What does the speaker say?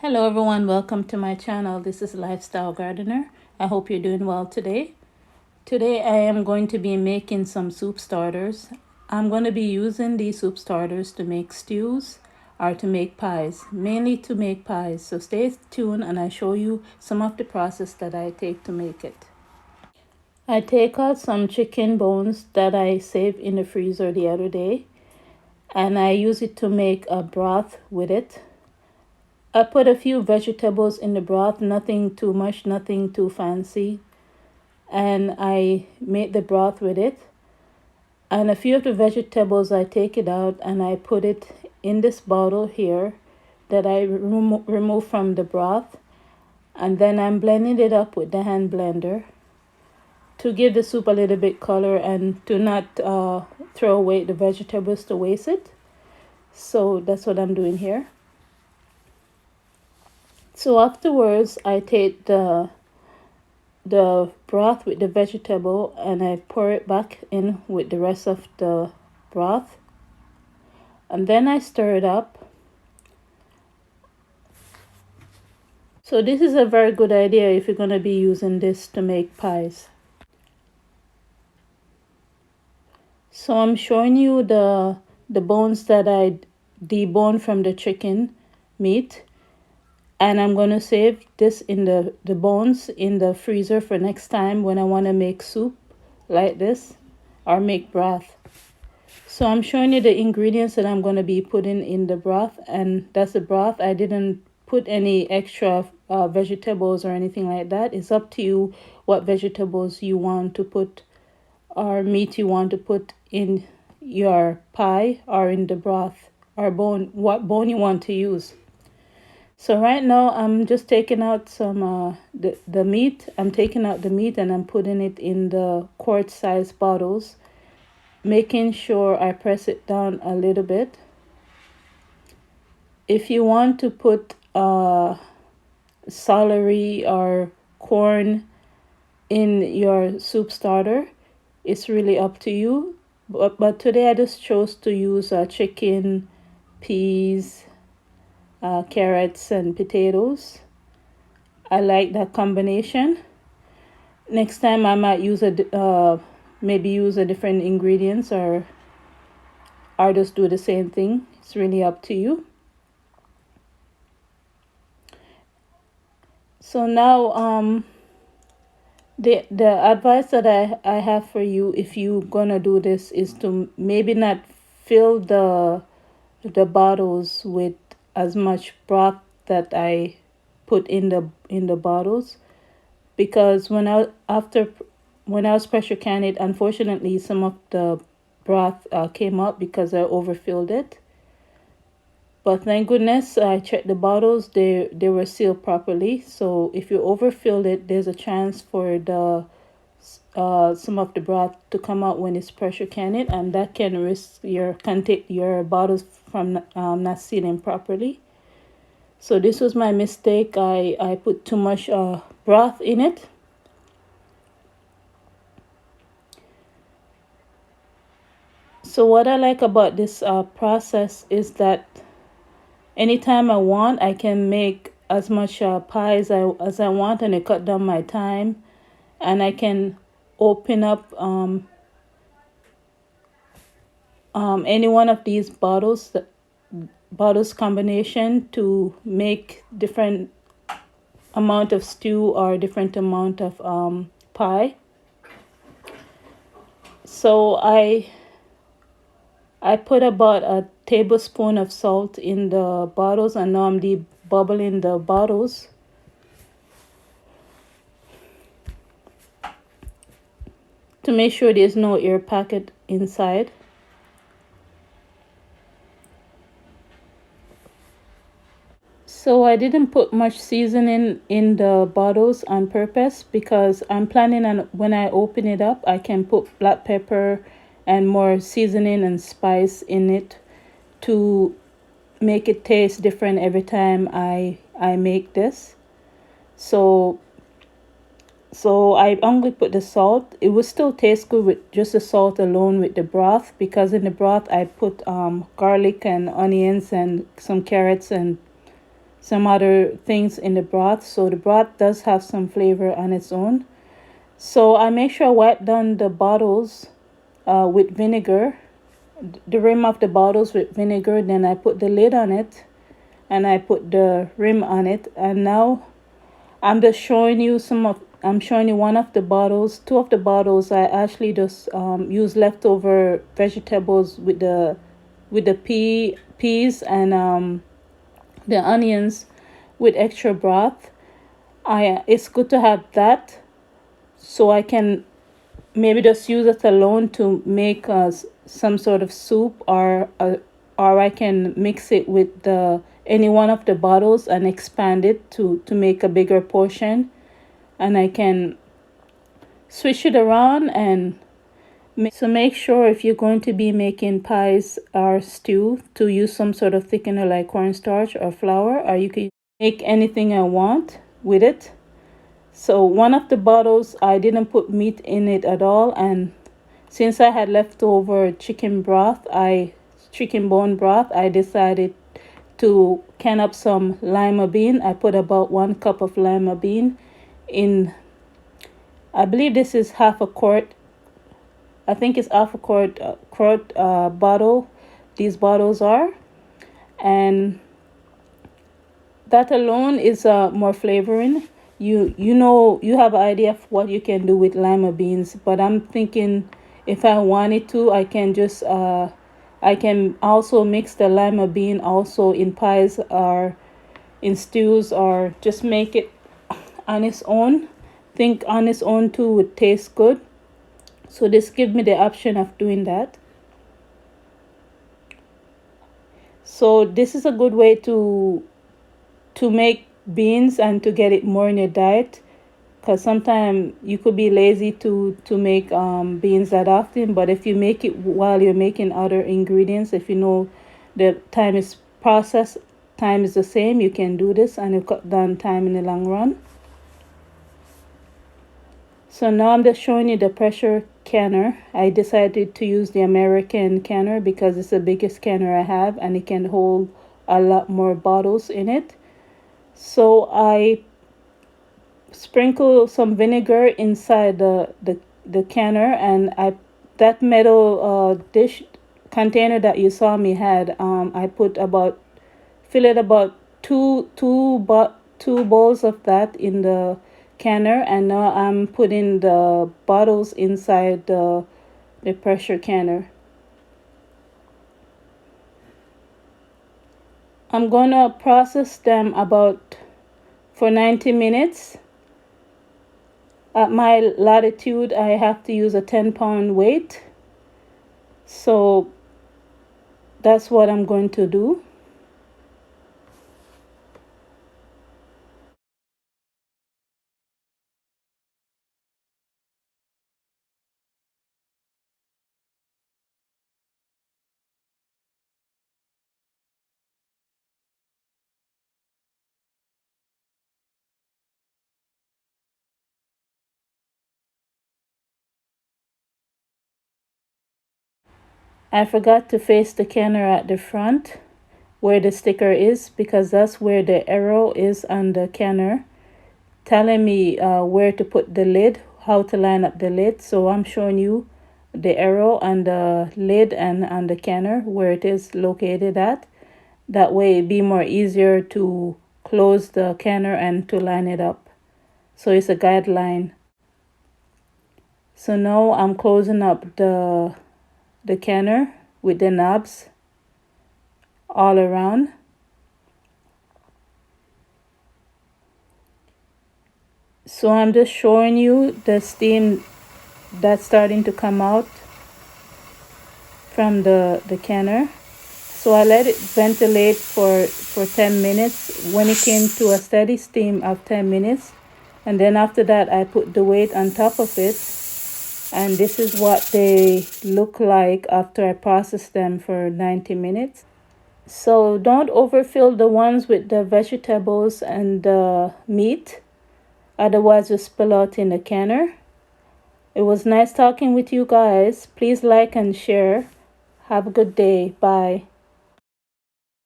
Hello everyone, welcome to my channel. This is Lifestyle Gardener. I hope you're doing well today. Today I am going to be making some soup starters. I'm going to be using these soup starters to make stews or to make pies, mainly to make pies. So stay tuned and I show you some of the process that I take to make it. I take out some chicken bones that I saved in the freezer the other day and I use it to make a broth with it. I put a few vegetables in the broth, nothing too much, nothing too fancy. And I made the broth with it. And a few of the vegetables, I take it out and I put it in this bottle here that I remove from the broth. And then I'm blending it up with the hand blender to give the soup a little bit color and to not throw away the vegetables to waste it. So that's what I'm doing here. So afterwards, I take the broth with the vegetable and I pour it back in with the rest of the broth. And then I stir it up. So this is a very good idea if you're going to be using this to make pies. So I'm showing you the bones that I deboned from the chicken meat. And I'm going to save this in the bones in the freezer for next time when I want to make soup like this or make broth. So I'm showing you the ingredients that I'm going to be putting in the broth. And that's the broth. I didn't put any extra vegetables or anything like that. It's up to you what vegetables you want to put or meat you want to put in your pie or in the broth or bone, what bone you want to use. So right now I'm just taking out some the meat. I'm taking out the meat and I'm putting it in the quart size bottles, making sure I press it down a little bit. If you want to put celery or corn in your soup starter, it's really up to you. But today I just chose to use chicken, peas, carrots and potatoes. I like that combination. Next time I might use maybe use a different ingredients or just do the same thing. It's really up to you. So now the advice that I have for you if you're gonna do this is to maybe not fill the bottles with as much broth that I put in the bottles, because when I was pressure canning it, unfortunately some of the broth came up because I overfilled it. But thank goodness I checked the bottles, they were sealed properly. So if you overfill it, there's a chance for the some of the broth to come out when it's pressure canning, and that can risk your bottles from not sealing properly. So this was my mistake. I put too much broth in it. So what I like about this process is that anytime I want, I can make as much pie as I want, and it cut down my time. And I can open up any one of these bottles combination to make different amount of stew or different amount of pie. So I put about a tablespoon of salt in the bottles, and now I'm debubbling the bottles. To make sure there's no air pocket inside. So I didn't put much seasoning in the bottles on purpose because I'm planning on when I open it up, I can put black pepper and more seasoning and spice in it to make it taste different every time I make this. So I only put the salt. It would still taste good with just the salt alone with the broth, because in the broth I put garlic and onions and some carrots and some other things in the broth. So the broth does have some flavor on its own. So I make sure I wipe down the bottles with vinegar, the rim of the bottles with vinegar. Then I put the lid on it and I put the rim on it. And now I'm just showing you I'm showing you one of the bottles. Two of the bottles I actually just use leftover vegetables with the peas and the onions with extra broth. It's good to have that, so I can maybe just use it alone to make some sort of soup, or I can mix it with the any one of the bottles and expand it to make a bigger portion, and I can switch it around. And so make sure if you're going to be making pies or stew to use some sort of thickener like cornstarch or flour, or you can make anything I want with it. So one of the bottles I didn't put meat in it at all, and since I had leftover chicken bone broth, I decided to can up some lima bean. I put about 1 cup of lima bean in, I believe this is half a quart. I think it's half a quart bottle. These bottles are, and that alone is more flavoring. You know, you have an idea of what you can do with lima beans, but I'm thinking if I wanted to, I can just I can also mix the lima bean also in pies or in stews, or just make it on its own. Think on its own too would taste good. So this gives me the option of doing that. So this is a good way to make beans and to get it more in your diet, because sometimes you could be lazy to make beans that often. But if you make it while you're making other ingredients, if you know the time is the same, you can do this and you cut down time in the long run. So now I'm just showing you the pressure canner. I decided to use the American canner because it's the biggest canner I have and it can hold a lot more bottles in it. So I sprinkle some vinegar inside the canner, and that metal dish container that you saw me had, I fill it about two bowls of that in the canner, and now I'm putting the bottles inside the pressure canner. I'm gonna process them for 90 minutes. At my latitude, I have to use a 10-pound weight. So that's what I'm going to do. I forgot to face the canner at the front where the sticker is, because that's where the arrow is on the canner telling me where to put the lid, how to line up the lid. So I'm showing you the arrow on the lid and on the canner where it is located at. That way it'd be more easier to close the canner and to line it up. So it's a guideline. So now I'm closing up the canner with the knobs all around. So I'm just showing you the steam that's starting to come out from the canner. So I let it ventilate for 10 minutes. When it came to a steady steam of 10 minutes, and then after that I put the weight on top of it, and this is what they look like after I process them for 90 minutes. So don't overfill the ones with the vegetables and the meat, otherwise you'll spill out in the canner. It was nice talking with you guys. Please like and share. Have a good day. Bye.